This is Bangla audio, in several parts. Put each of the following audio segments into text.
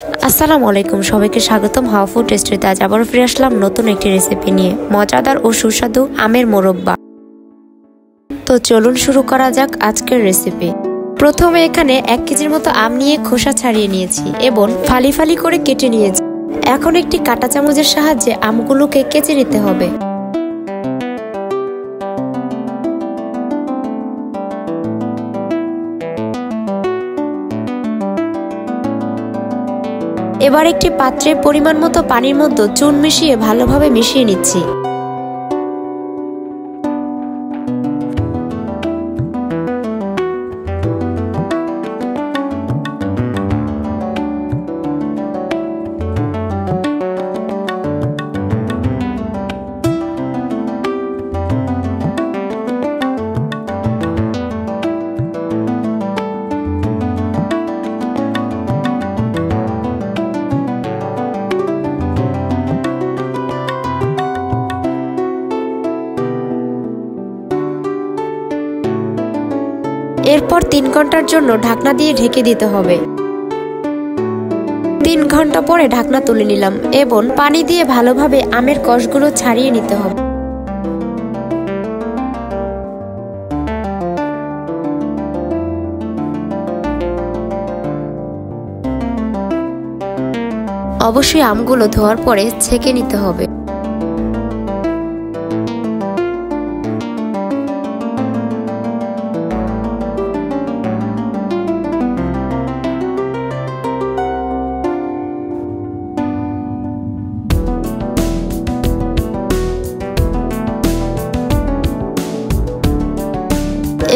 আসসালামু আলাইকুম, সবাইকে স্বাগতম হাওয়া ফুড টেস্টিতে। আজ আবারও ফিরে আসলাম নতুন একটি রেসিপি নিয়ে, মজাদার ও সুস্বাদু আমের মোরব্বা। তো চলুন শুরু করা যাক আজকের রেসিপি। প্রথমে এখানে 1 কেজির মতো আম নিয়ে খোসা ছাড়িয়ে নিয়েছি এবং ফালি ফালি করে কেটে নিয়েছি। এখন একটি কাঁটা চামচের সাহায্যে আমগুলোকে কেচে নিতে হবে। এবার একটি পাত্রে পরিমাণ মতো পানির মধ্যে চুন মিশিয়ে ভালোভাবে মিশিয়ে নিচ্ছি। এরপর 3 ঘন্টার জন্য ঢাকনা দিয়ে ঢেকে দিতে হবে। 3 ঘন্টা পরে ঢাকনা তুলে নিলাম এবং পানি দিয়ে ভালোভাবে আমের কষগুলো ছাড়িয়ে নিতে হবে। অবশ্যই আমগুলো ধোয়ার পরে ছেঁকে নিতে হবে।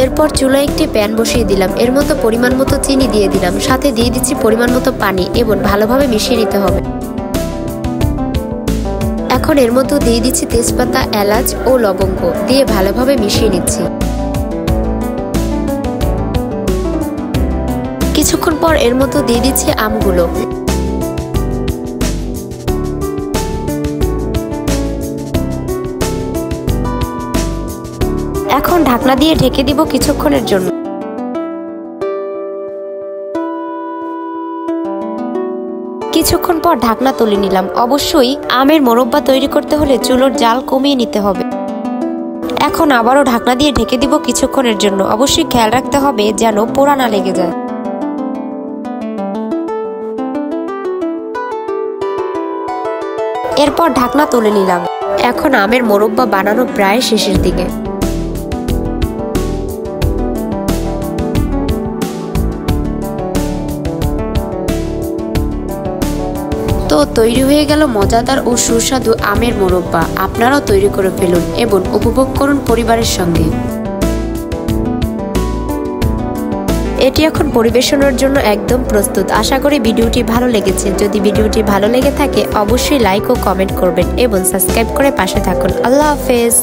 এরপর চুলায় একটি প্যান বসিয়ে দিলাম, এর মধ্যে পরিমাণ মতো চিনি দিয়ে দিলাম, সাথে দিয়ে দিচ্ছি পরিমাণ মতো পানি এবং ভালোভাবে মিশিয়ে নিতে হবে। এখন এর মধ্যে দিয়ে দিচ্ছি তেজপাতা, এলাচ ও লবঙ্গ দিয়ে ভালোভাবে মিশিয়ে নিচ্ছি। কিছুক্ষণ পর এর মধ্যে দিয়ে দিচ্ছি আমগুলো। এখন ঢাকনা দিয়ে ঢেকে দিব কিছুক্ষণের জন্য। কিছুক্ষণ পর ঢাকনা তুলে নিলাম। অবশ্যই আমের মোরব্বা তৈরি করতে হলে চুলোর জাল কমিয়ে নিতে হবে। এখন আবারও ঢাকনা দিয়ে ঢেকে দিব কিছুক্ষণের জন্য। অবশ্যই খেয়াল রাখতে হবে যেন পোড়া না লেগে যায়। এরপর ঢাকনা তুলে নিলাম। এখন আমের মোরব্বা বানানো প্রায় শেষের দিকে। তো তৈরি হয়ে গেল মজাদার ও সুস্বাদু আমের মোরব্বা। আপনারাও তৈরি করে ফেলুন এবং উপভোগ করুন পরিবারের সঙ্গে। এটি এখন পরিবেশনের জন্য একদম প্রস্তুত। আশা করি ভিডিওটি ভালো লেগেছে। যদি ভিডিওটি ভালো লেগে থাকে অবশ্যই লাইক ও কমেন্ট করবেন এবং সাবস্ক্রাইব করে পাশে থাকুন। আল্লাহ হাফেজ।